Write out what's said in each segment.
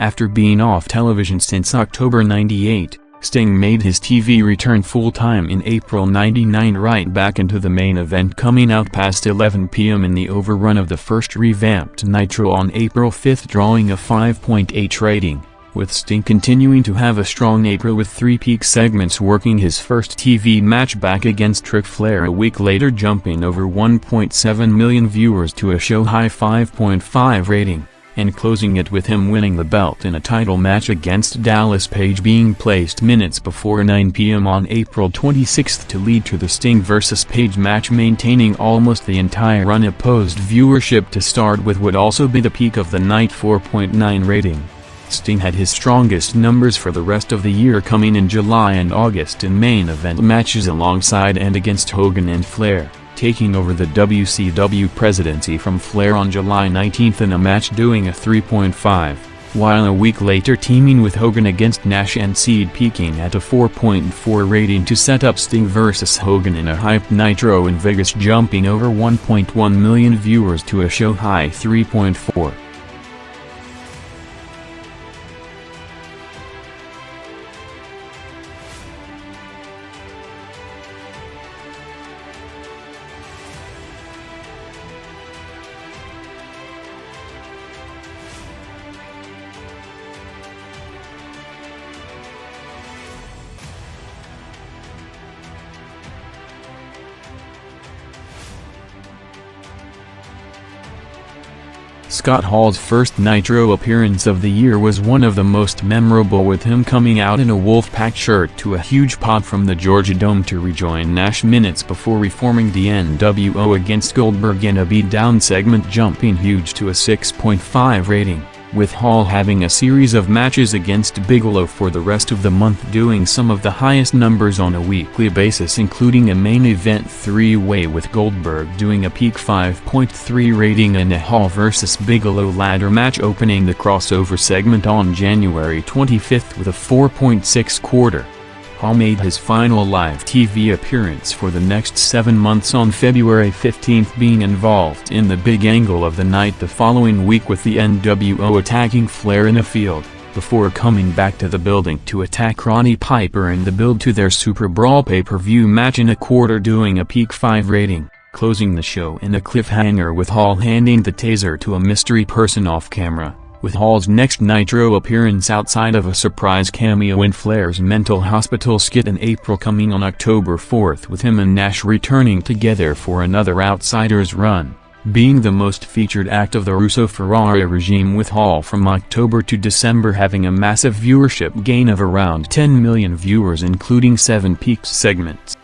After being off television since October '98, Sting made his TV return full-time in April '99, right back into the main event, coming out past 11 p.m. in the overrun of the first revamped Nitro on April 5, drawing a 5.8 rating, with Sting continuing to have a strong April with 3 peak segments, working his first TV match back against Ric Flair a week later, jumping over 1.7 million viewers to a show-high 5.5 rating, and closing it with him winning the belt in a title match against Dallas Page, being placed minutes before 9 p.m. on April 26 to lead to the Sting vs. Page match, maintaining almost the entire unopposed viewership to start with would also be the peak of the night, 4.9 rating. Sting had his strongest numbers for the rest of the year, coming in July and August in main event matches alongside and against Hogan and Flair, taking over the WCW presidency from Flair on July 19 in a match doing a 3.5, while a week later teaming with Hogan against Nash and Seed, peaking at a 4.4 rating to set up Sting vs. Hogan in a hyped Nitro in Vegas, jumping over 1.1 million viewers to a show-high 3.4. Scott Hall's first Nitro appearance of the year was one of the most memorable, with him coming out in a Wolfpack shirt to a huge pop from the Georgia Dome to rejoin Nash minutes before reforming the NWO against Goldberg in a beatdown segment, jumping huge to a 6.5 rating, with Hall having a series of matches against Bigelow for the rest of the month, doing some of the highest numbers on a weekly basis, including a main event 3-way with Goldberg doing a peak 5.3 rating and a Hall vs. Bigelow ladder match opening the crossover segment on January 25 with a 4.6 quarter. Hall made his final live TV appearance for the next 7 months on February 15, being involved in the big angle of the night the following week with the NWO attacking Flair in a field, before coming back to the building to attack Roddy Piper in the build to their Super Brawl pay-per-view match in a quarter, doing a peak 5 rating, closing the show in a cliffhanger with Hall handing the taser to a mystery person off camera, with Hall's next Nitro appearance outside of a surprise cameo in Flair's mental hospital skit in April coming on October 4, with him and Nash returning together for another Outsiders run, being the most featured act of the Russo-Ferrari regime, with Hall from October to December having a massive viewership gain of around 10 million viewers, including 7 peak segments.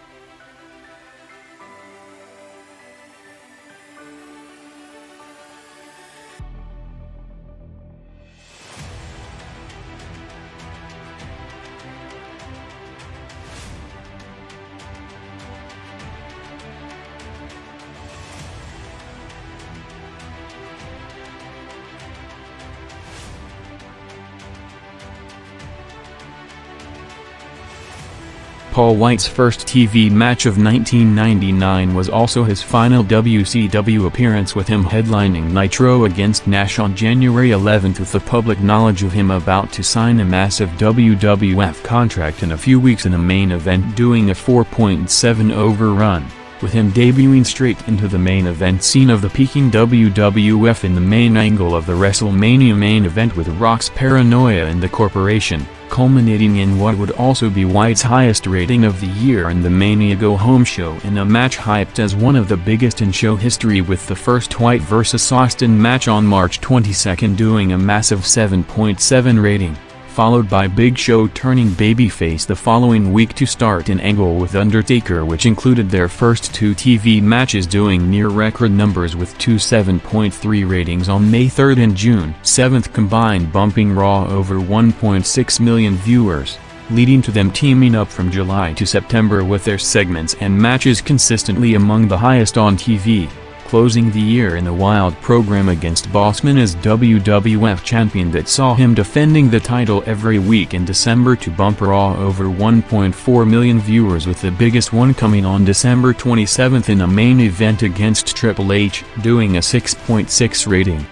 Paul White's first TV match of 1999 was also his final WCW appearance, with him headlining Nitro against Nash on January 11 with the public knowledge of him about to sign a massive WWF contract in a few weeks in a main event, doing a 4.7 overrun, with him debuting straight into the main event scene of the peaking WWF in the main angle of the WrestleMania main event with Rock's Paranoia and the Corporation, culminating in what would also be White's highest rating of the year and the Mania Go Home show, in a match hyped as one of the biggest in show history, with the first White vs. Austin match on March 22 doing a massive 7.7 rating, followed by Big Show turning babyface the following week to start an angle with Undertaker, which included their first 2 TV matches doing near record numbers with 2 7.3 ratings on May 3 and June 7 combined, bumping Raw over 1.6 million viewers, leading to them teaming up from July to September with their segments and matches consistently among the highest on TV, closing the year in a wild program against Bossman as WWF champion that saw him defending the title every week in December to bump Raw over 1.4 million viewers, with the biggest one coming on December 27 in a main event against Triple H, doing a 6.6 rating.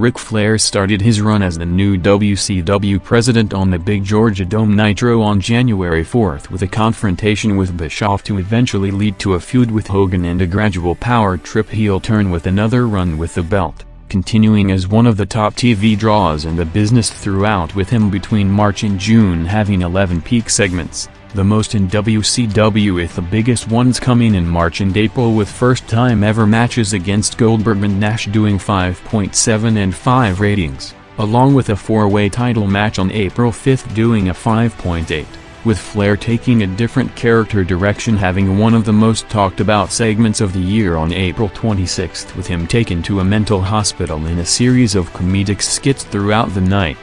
Ric Flair started his run as the new WCW president on the big Georgia Dome Nitro on January 4 with a confrontation with Bischoff to eventually lead to a feud with Hogan and a gradual power trip heel turn with another run with the belt, continuing as one of the top TV draws in the business throughout, with him between March and June having 11 peak segments, the most in WCW, with the biggest ones coming in March and April, with first-time ever matches against Goldberg and Nash doing 5.7 and 5 ratings, along with a four-way title match on April 5 doing a 5.8, with Flair taking a different character direction, having one of the most talked about segments of the year on April 26 with him taken to a mental hospital in a series of comedic skits throughout the night.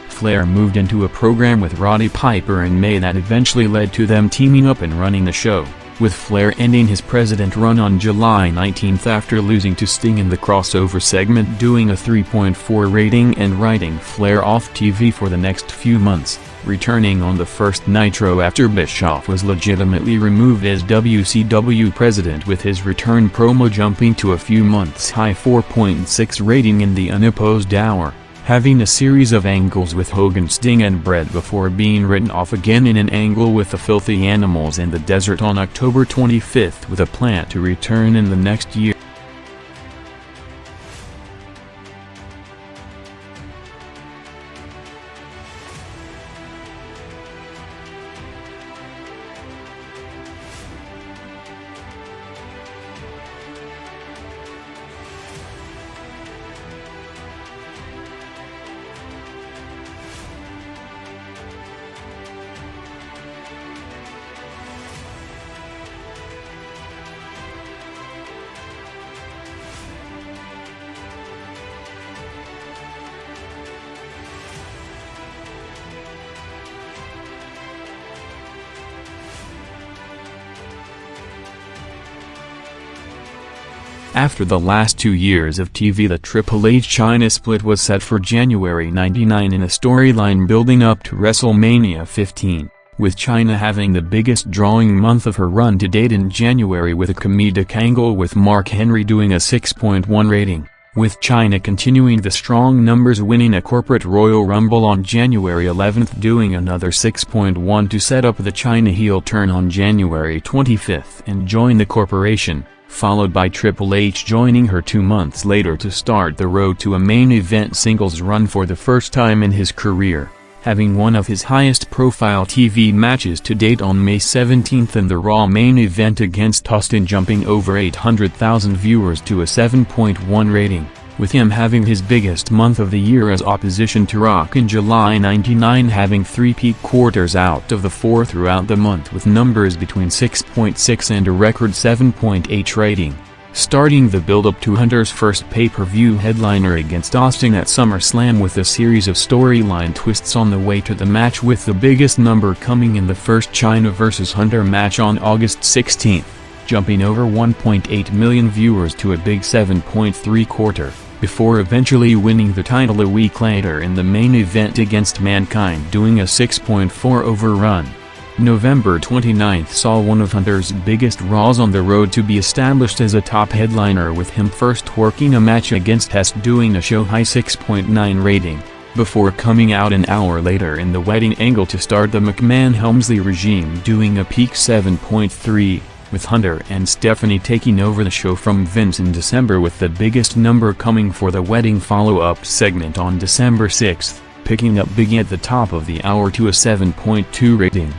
Flair moved into a program with Roddy Piper in May that eventually led to them teaming up and running the show, with Flair ending his president run on July 19 after losing to Sting in the crossover segment doing a 3.4 rating and writing Flair off TV for the next few months, returning on the first Nitro after Bischoff was legitimately removed as WCW president, with his return promo jumping to a few months high 4.6 rating in the unopposed hour, having a series of angles with Hogan, Sting and Bret before being written off again in an angle with the Filthy Animals in the desert on October 25 with a plan to return in the next year. After the last 2 years of TV, the Triple H-Chyna split was set for January '99 in a storyline building up to WrestleMania 15, with Chyna having the biggest drawing month of her run to date in January with a comedic angle with Mark Henry doing a 6.1 rating, with Chyna continuing the strong numbers, winning a corporate Royal Rumble on January 11 doing another 6.1 to set up the Chyna heel turn on January 25 and join the corporation, followed by Triple H joining her 2 months later to start the road to a main event singles run for the first time in his career, having one of his highest profile TV matches to date on May 17 in the Raw main event against Austin, jumping over 800,000 viewers to a 7.1 rating, with him having his biggest month of the year as opposition to Rock in July '99, having 3 peak quarters out of the 4 throughout the month with numbers between 6.6 and a record 7.8 rating, starting the build-up to Hunter's first pay-per-view headliner against Austin at SummerSlam, with a series of storyline twists on the way to the match, with the biggest number coming in the first Chyna vs. Hunter match on August 16, jumping over 1.8 million viewers to a big 7.75, before eventually winning the title a week later in the main event against Mankind doing a 6.4 overrun. November 29 saw one of Hunter's biggest Raws on the road to be established as a top headliner, with him first working a match against Hest doing a show-high 6.9 rating, before coming out an hour later in the wedding angle to start the McMahon-Helmsley regime doing a peak 7.3. with Hunter and Stephanie taking over the show from Vince in December, with the biggest number coming for the wedding follow-up segment on December 6, picking up big at the top of the hour to a 7.2 rating.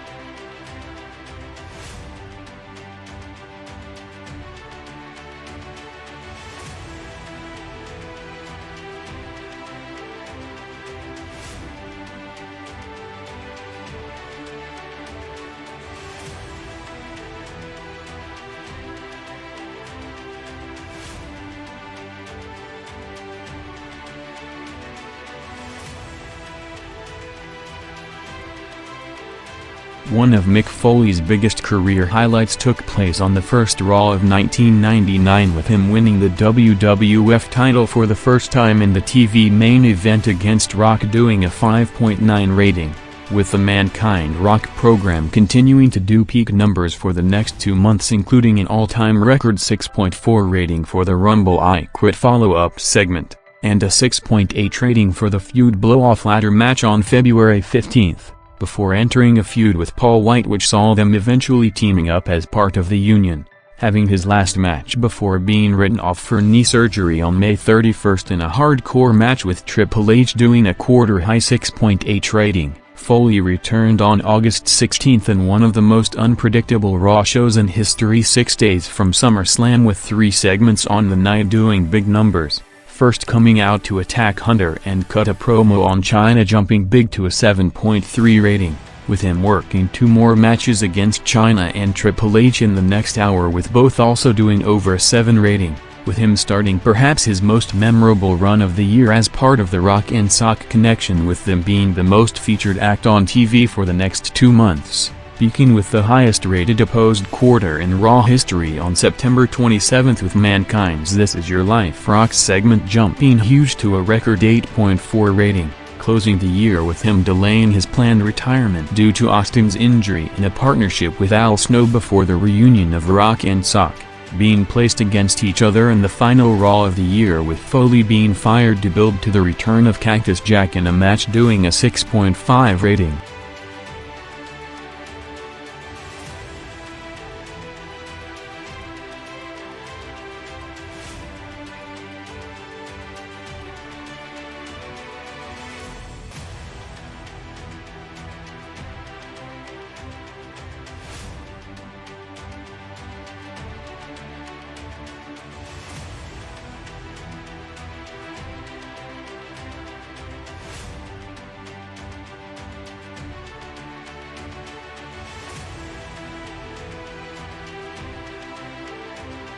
One of Mick Foley's biggest career highlights took place on the first Raw of 1999, with him winning the WWF title for the first time in the TV main event against Rock doing a 5.9 rating, with the Mankind Rock program continuing to do peak numbers for the next 2 months, including an all-time record 6.4 rating for the Rumble I Quit follow-up segment, and a 6.8 rating for the feud blow-off ladder match on February 15th, before entering a feud with Paul White which saw them eventually teaming up as part of the Union, having his last match before being written off for knee surgery on May 31st in a hardcore match with Triple H doing a quarter-high 6.8 rating. Foley returned on August 16th in one of the most unpredictable Raw shows in history, 6 days from SummerSlam, with 3 segments on the night doing big numbers, first coming out to attack Hunter and cut a promo on China, jumping big to a 7.3 rating, with him working 2 more matches against China and Triple H in the next hour, with both also doing over a 7 rating, with him starting perhaps his most memorable run of the year as part of the Rock and Sock connection, with them being the most featured act on TV for the next 2 months, peaking with the highest rated opposed quarter in Raw history on September 27th with Mankind's This Is Your Life Rock segment jumping huge to a record 8.4 rating, closing the year with him delaying his planned retirement due to Austin's injury in a partnership with Al Snow before the reunion of Rock and Sock being placed against each other in the final Raw of the year, with Foley being fired to build to the return of Cactus Jack in a match doing a 6.5 rating.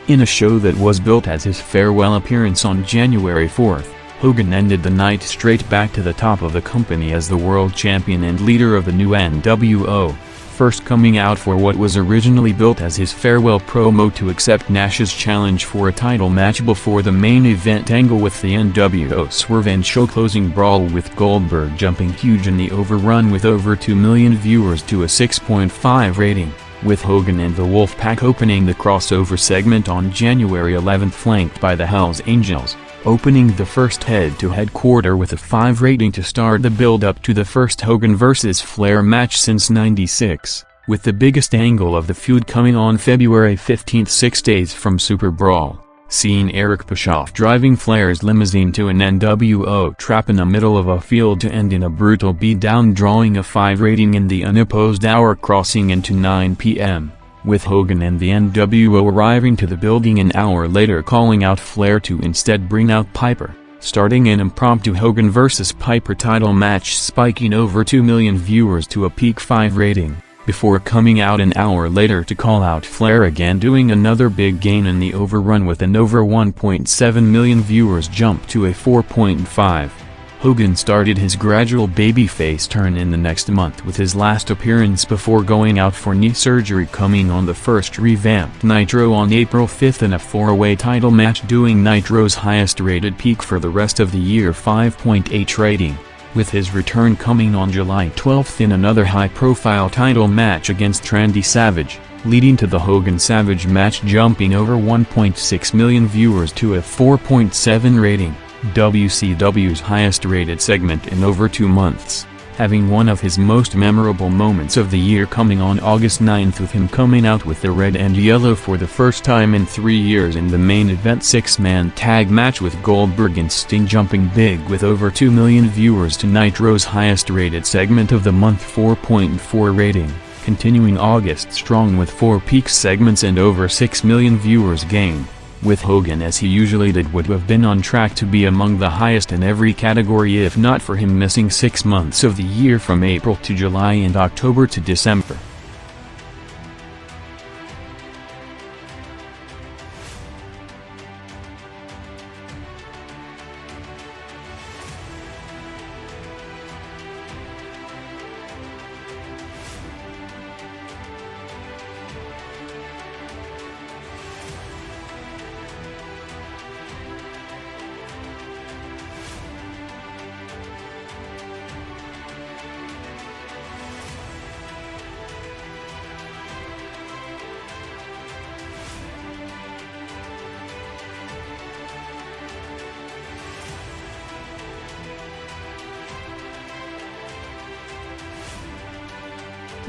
In a show that was built as his farewell appearance on January 4th, Hogan ended the night straight back to the top of the company as the world champion and leader of the new NWO, first coming out for what was originally built as his farewell promo to accept Nash's challenge for a title match before the main event angle with the NWO Swerve and show-closing brawl, with Goldberg jumping huge in the overrun with over 2 million viewers to a 6.5 rating, with Hogan and the Wolfpack opening the crossover segment on January 11th, flanked by the Hells Angels, opening the first head-to-head quarter with a 5 rating to start the build-up to the first Hogan vs. Flair match since '96, with the biggest angle of the feud coming on February 15th, 6 days from Super Brawl, seeing Eric Bischoff driving Flair's limousine to an NWO trap in the middle of a field to end in a brutal beatdown, drawing a 5 rating in the unopposed hour crossing into 9 p.m., with Hogan and the NWO arriving to the building an hour later, calling out Flair to instead bring out Piper, starting an impromptu Hogan vs. Piper title match spiking over 2 million viewers to a peak 5 rating, before coming out an hour later to call out Flair again, doing another big gain in the overrun with an over 1.7 million viewers jump to a 4.5. Hogan started his gradual babyface turn in the next month with his last appearance before going out for knee surgery, coming on the first revamped Nitro on April 5th in a 4-way title match, doing Nitro's highest rated peak for the rest of the year 5.8 rating, with his return coming on July 12th in another high-profile title match against Randy Savage, leading to the Hogan-Savage match jumping over 1.6 million viewers to a 4.7 rating, WCW's highest-rated segment in over 2 months, having one of his most memorable moments of the year coming on August 9th with him coming out with the red and yellow for the first time in 3 years in the main event 6-man tag match with Goldberg and Sting, jumping big with over 2 million viewers to Nitro's highest-rated segment of the month 4.4 rating, continuing August strong with 4 peak segments and over 6 million viewers gained, with Hogan, as he usually did, would have been on track to be among the highest in every category if not for him missing 6 months of the year from April to July and October to December.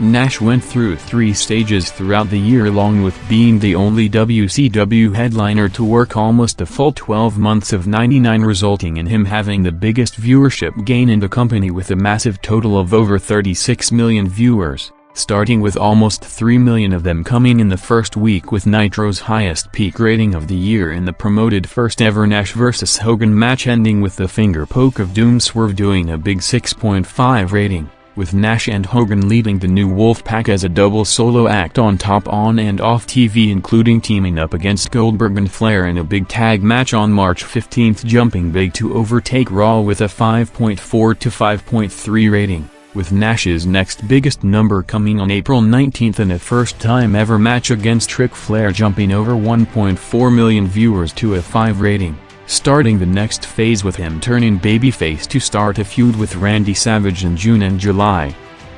Nash went through 3 stages throughout the year, along with being the only WCW headliner to work almost a full 12 months of 99, resulting in him having the biggest viewership gain in the company with a massive total of over 36 million viewers, starting with almost 3 million of them coming in the first week, with Nitro's highest peak rating of the year in the promoted first ever Nash vs. Hogan match, ending with the finger poke of doom Swerve doing a big 6.5 rating, with Nash and Hogan leading the new Wolfpack as a double solo act on top, on and off TV, including teaming up against Goldberg and Flair in a big tag match on March 15, jumping big to overtake Raw with a 5.4 to 5.3 rating, with Nash's next biggest number coming on April 19 in a first-time ever match against Ric Flair, jumping over 1.4 million viewers to a 5 rating, starting the next phase with him turning babyface to start a feud with Randy Savage in June and July,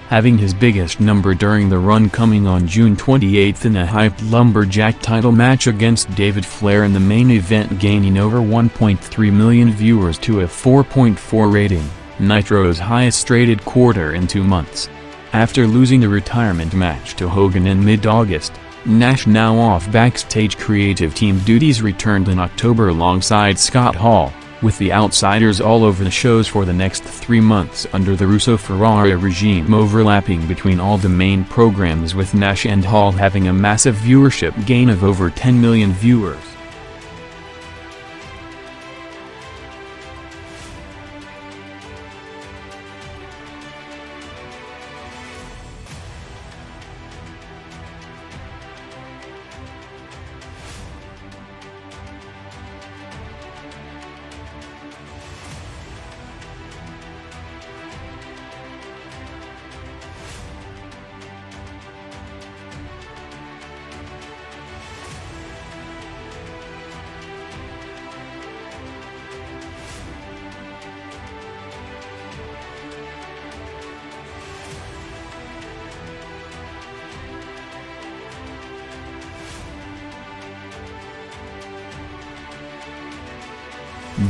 having his biggest number during the run coming on June 28 in a hyped lumberjack title match against David Flair in the main event, gaining over 1.3 million viewers to a 4.4 rating, Nitro's highest rated quarter in 2 months. After losing the retirement match to Hogan in mid-August, Nash, now off backstage creative team duties, returned in October alongside Scott Hall, with the Outsiders all over the shows for the next 3 months under the Russo-Ferrara regime, overlapping between all the main programs, with Nash and Hall having a massive viewership gain of over 10 million viewers.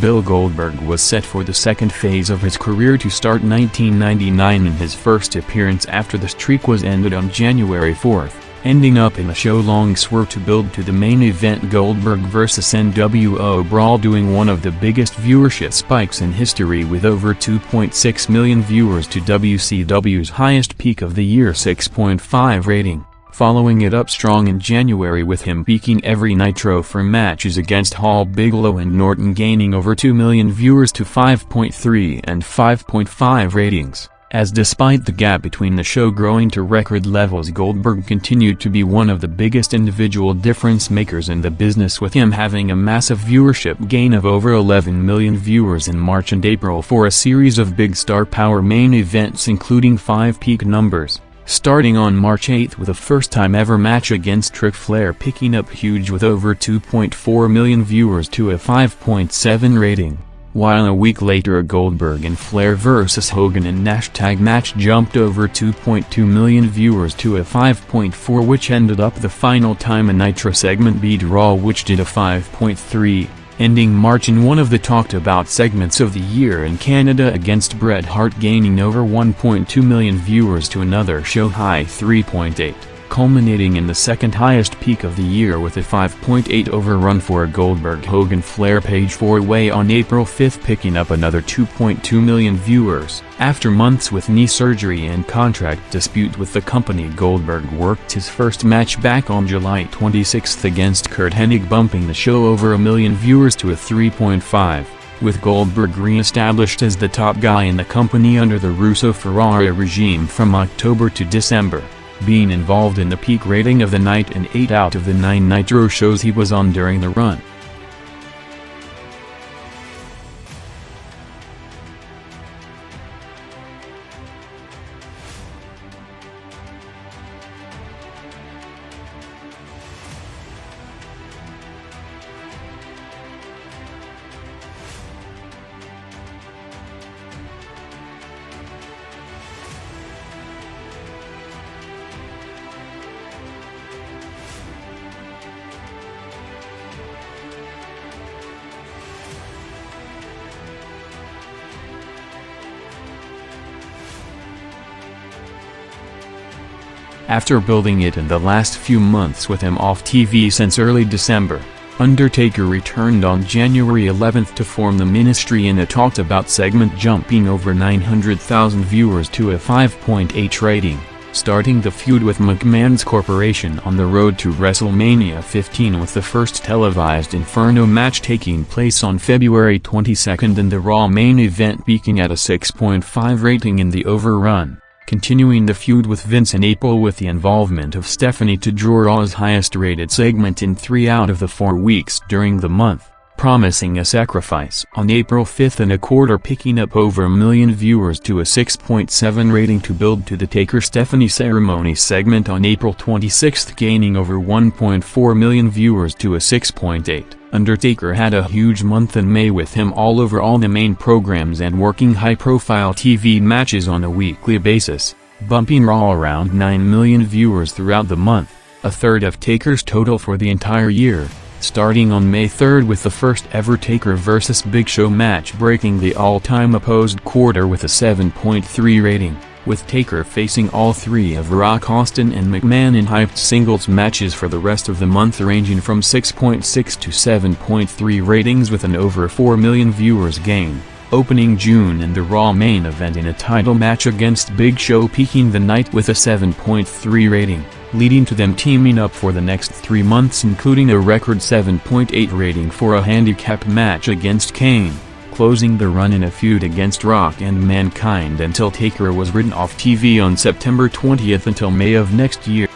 Bill Goldberg was set for the second phase of his career to start 1999 in his first appearance after the streak was ended on January 4, ending up in a show-long swerve to build to the main event, Goldberg vs. NWO Brawl, doing one of the biggest viewership spikes in history with over 2.6 million viewers to WCW's highest peak of the year 6.5 rating. Following it up strong in January with him peaking every Nitro for matches against Hall, Bigelow and Norton, gaining over 2 million viewers to 5.3 and 5.5 ratings, as despite the gap between the show growing to record levels, Goldberg continued to be one of the biggest individual difference makers in the business, with him having a massive viewership gain of over 11 million viewers in March and April for a series of big star power main events, including 5 peak numbers, starting on March 8 with a first-time ever match against Ric Flair picking up huge with over 2.4 million viewers to a 5.7 rating, while a week later a Goldberg and Flair vs. Hogan and Nash tag match jumped over 2.2 million viewers to a 5.4, which ended up the final time a Nitro segment beat Raw, which did a 5.3. Ending March in one of the talked about segments of the year in Canada against Bret Hart, gaining over 1.2 million viewers to another show high 3.8, culminating in the second highest peak of the year with a 5.8 overrun for a Goldberg-Hogan-Flair Page 4-way on April 5, picking up another 2.2 million viewers. After months with knee surgery and contract dispute with the company, Goldberg worked his first match back on July 26 against Curt Hennig, bumping the show over 1 million viewers to a 3.5, with Goldberg re-established as the top guy in the company under the Russo-Ferrara regime from October to December, being involved in the peak rating of the night in 8 out of the 9 Nitro shows he was on during the run. After building it in the last few months with him off TV since early December, Undertaker returned on January 11th to form the Ministry in a talked-about segment, jumping over 900,000 viewers to a 5.8 rating, starting the feud with McMahon's Corporation on the road to WrestleMania 15, with the first televised Inferno match taking place on February 22nd and the Raw main event peaking at a 6.5 rating in the overrun, continuing the feud with Vince in April with the involvement of Stephanie to draw Raw's highest-rated segment in 3 out of the 4 weeks during the month, promising a sacrifice on April 5th and a quarter, picking up over 1 million viewers to a 6.7 rating to build to the Taker-Stephanie ceremony segment on April 26th, gaining over 1.4 million viewers to a 6.8. Undertaker had a huge month in May with him all over all the main programs and working high-profile TV matches on a weekly basis, bumping Raw around 9 million viewers throughout the month, a third of Taker's total for the entire year, starting on May 3rd with the first ever Taker vs. Big Show match breaking the all-time opposed quarter with a 7.3 rating, with Taker facing all 3 of Rock, Austin and McMahon in hyped singles matches for the rest of the month, ranging from 6.6 to 7.3 ratings with an over 4 million viewers gain, opening June in the Raw main event in a title match against Big Show, peaking the night with a 7.3 rating, leading to them teaming up for the next 3 months, including a record 7.8 rating for a handicap match against Kane, closing the run in a feud against Rock and Mankind until Taker was written off TV on September 20th until May of next year.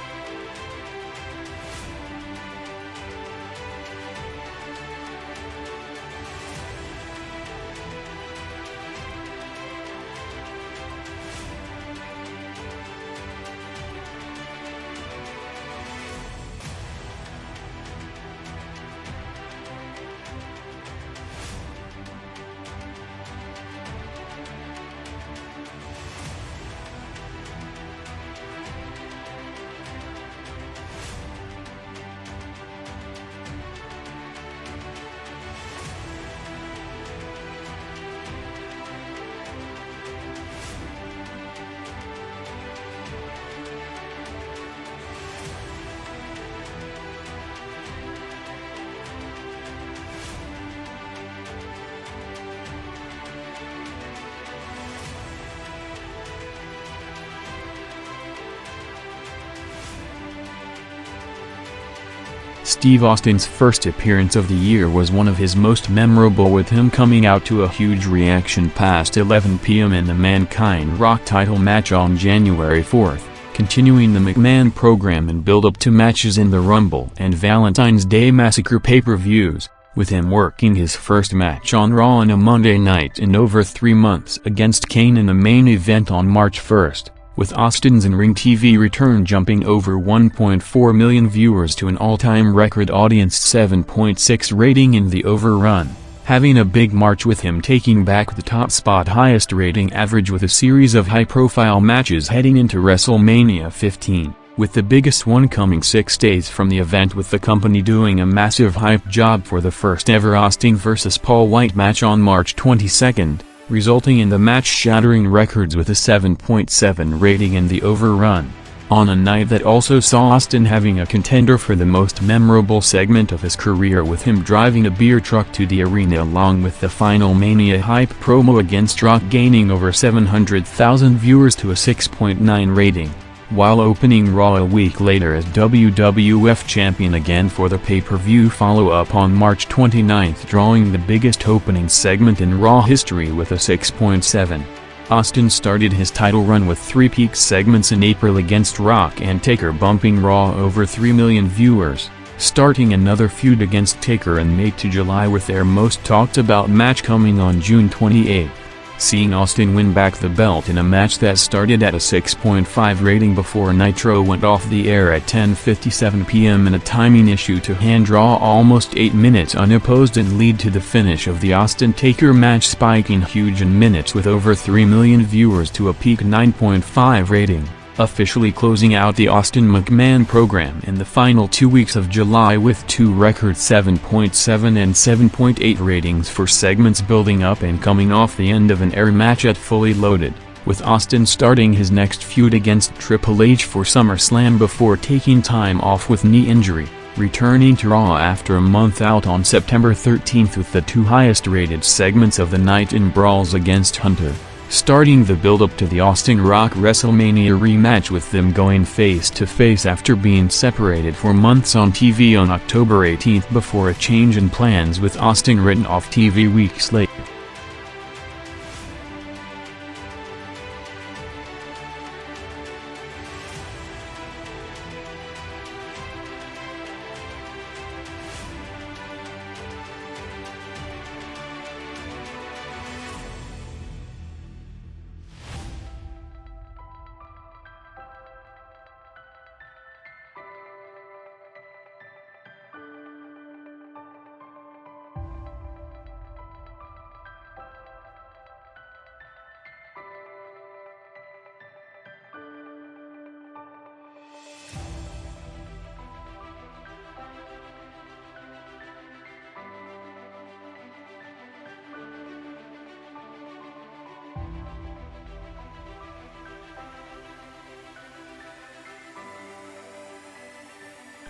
Steve Austin's first appearance of the year was one of his most memorable, with him coming out to a huge reaction past 11 p.m. in the Mankind Rock title match on January 4th, continuing the McMahon program and build-up to matches in the Rumble and Valentine's Day Massacre pay-per-views, with him working his first match on Raw on a Monday night in over 3 months against Kane in the main event on March 1st. With Austin's in-ring TV return jumping over 1.4 million viewers to an all-time record audience 7.6 rating in the overrun, having a big March with him taking back the top spot, highest rating average, with a series of high-profile matches heading into WrestleMania 15, with the biggest one coming 6 days from the event, with the company doing a massive hype job for the first ever Austin vs. Paul White match on March 22nd. Resulting in the match shattering records with a 7.7 rating in the overrun, on a night that also saw Austin having a contender for the most memorable segment of his career, with him driving a beer truck to the arena along with the final Mania hype promo against Rock, gaining over 700,000 viewers to a 6.9 rating, while opening Raw a week later as WWF champion again for the pay-per-view follow-up on March 29th, drawing the biggest opening segment in Raw history with a 6.7. Austin started his title run with 3 peak segments in April against Rock and Taker, bumping Raw over 3 million viewers, starting another feud against Taker in May to July, with their most talked about match coming on June 28th. Seeing Austin win back the belt in a match that started at a 6.5 rating before Nitro went off the air at 10:57 p.m. in a timing issue to hand draw almost 8 minutes unopposed and lead to the finish of the Austin-Taker match, spiking huge in minutes with over 3 million viewers to a peak 9.5 rating, officially closing out the Austin-McMahon program in the final 2 weeks of July with 2 record 7.7 and 7.8 ratings for segments building up and coming off the end of an air match at Fully Loaded, with Austin starting his next feud against Triple H for SummerSlam before taking time off with knee injury, returning to Raw after a month out on September 13th with the two highest-rated segments of the night in brawls against Hunter, starting the build-up to the Austin Rock WrestleMania rematch with them going face-to-face after being separated for months on TV on October 18th before a change in plans with Austin written off TV weeks later.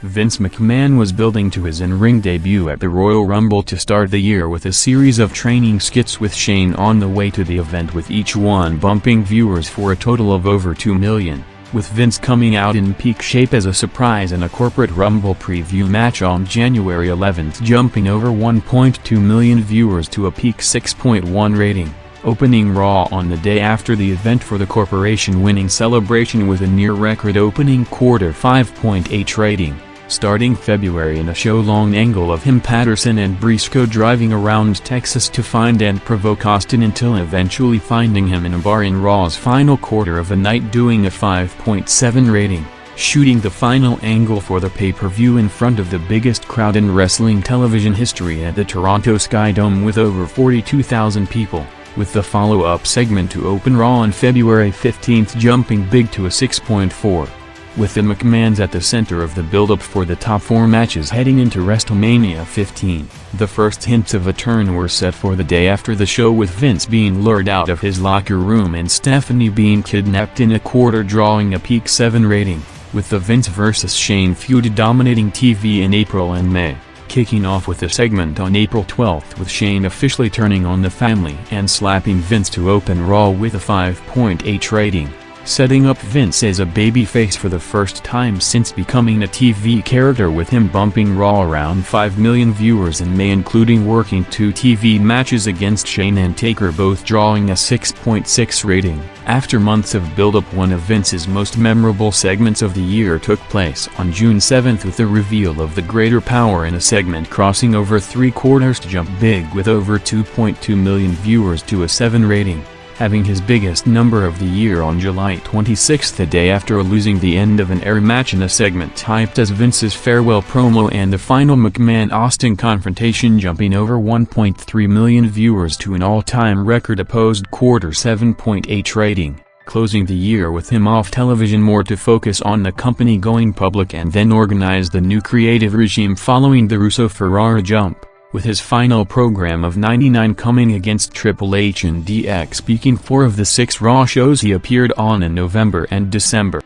Vince McMahon was building to his in-ring debut at the Royal Rumble to start the year with a series of training skits with Shane on the way to the event, with each one bumping viewers for a total of over 2 million, with Vince coming out in peak shape as a surprise in a corporate Rumble preview match on January 11th, jumping over 1.2 million viewers to a peak 6.1 rating, opening Raw on the day after the event for the corporation winning celebration with a near-record opening quarter 5.8 rating. Starting February in a show-long angle of him, Patterson and Briscoe driving around Texas to find and provoke Austin until eventually finding him in a bar in Raw's final quarter of the night doing a 5.7 rating, shooting the final angle for the pay-per-view in front of the biggest crowd in wrestling television history at the Toronto Sky Dome with over 42,000 people, with the follow-up segment to open Raw on February 15th jumping big to a 6.4. With the McMahons at the center of the build-up for the top 4 matches heading into WrestleMania 15, the first hints of a turn were set for the day after the show, with Vince being lured out of his locker room and Stephanie being kidnapped in a quarter drawing a peak 7 rating, with the Vince vs. Shane feud dominating TV in April and May, kicking off with a segment on April 12th with Shane officially turning on the family and slapping Vince to open Raw with a 5.8 rating, setting up Vince as a babyface for the first time since becoming a TV character, with him bumping Raw around 5 million viewers in May, including working 2 TV matches against Shane and Taker, both drawing a 6.6 rating. After months of build-up, one of Vince's most memorable segments of the year took place on June 7th with the reveal of the Greater Power in a segment crossing over 3/4 to jump big with over 2.2 million viewers to a 7 rating, having his biggest number of the year on July 26, the day after losing the end of an air match in a segment typed as Vince's farewell promo and the final McMahon-Austin confrontation, jumping over 1.3 million viewers to an all-time record opposed quarter 7.8 rating, closing the year with him off television more to focus on the company going public and then organize the new creative regime following the Russo-Ferrara jump, with his final program of 99 coming against Triple H and DX, speaking 4 of the 6 Raw shows he appeared on in November and December.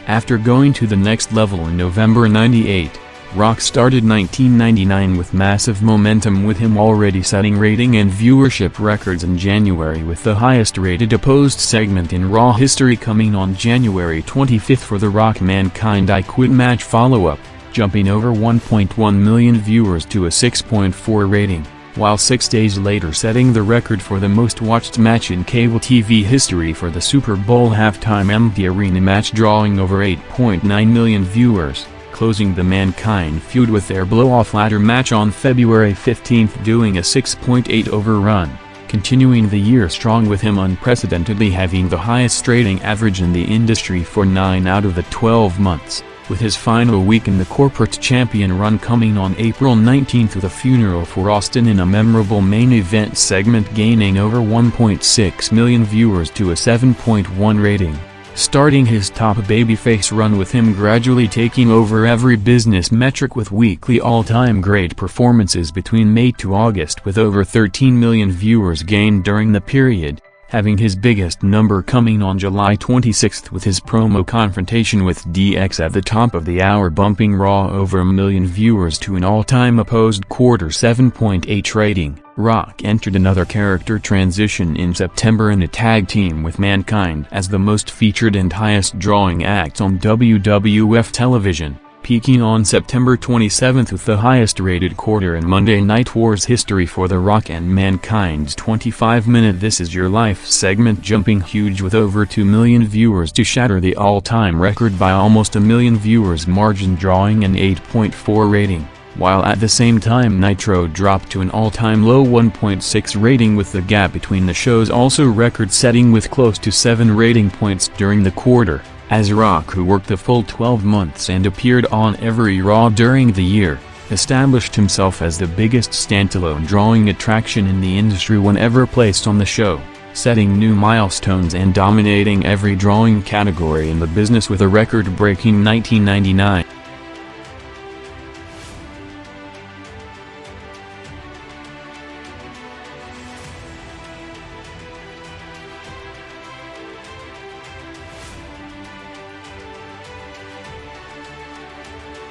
After going to the next level in November '98, Rock started 1999 with massive momentum, with him already setting rating and viewership records in January, with the highest rated opposed segment in Raw history coming on January 25 for the Rock Mankind I Quit match follow-up, jumping over 1.1 million viewers to a 6.4 rating, while 6 days later setting the record for the most watched match in cable TV history for the Super Bowl halftime empty arena match, drawing over 8.9 million viewers, closing the Mankind feud with their blow-off ladder match on February 15, doing a 6.8 overrun, continuing the year strong, with him unprecedentedly having the highest rating average in the industry for 9 out of the 12 months, with his final week in the corporate champion run coming on April 19 with a funeral for Austin in a memorable main event segment, gaining over 1.6 million viewers to a 7.1 rating. Starting his top babyface run, with him gradually taking over every business metric with weekly all-time great performances between May to August, with over 13 million viewers gained during the period, having his biggest number coming on July 26 with his promo confrontation with DX at the top of the hour, bumping Raw over 1 million viewers to an all-time opposed quarter 7.8 rating. Rock entered another character transition in September in a tag team with Mankind as the most featured and highest drawing act on WWF television, peaking on September 27 with the highest rated quarter in Monday Night Wars history for The Rock and Mankind's 25-minute This Is Your Life segment, jumping huge with over 2 million viewers to shatter the all-time record by almost a million viewers margin, drawing an 8.4 rating, while at the same time Nitro dropped to an all-time low 1.6 rating, with the gap between the shows also record-setting with close to 7 rating points during the quarter, as Rock, who worked the full 12 months and appeared on every Raw during the year, established himself as the biggest standalone drawing attraction in the industry whenever placed on the show, setting new milestones and dominating every drawing category in the business with a record-breaking 1999.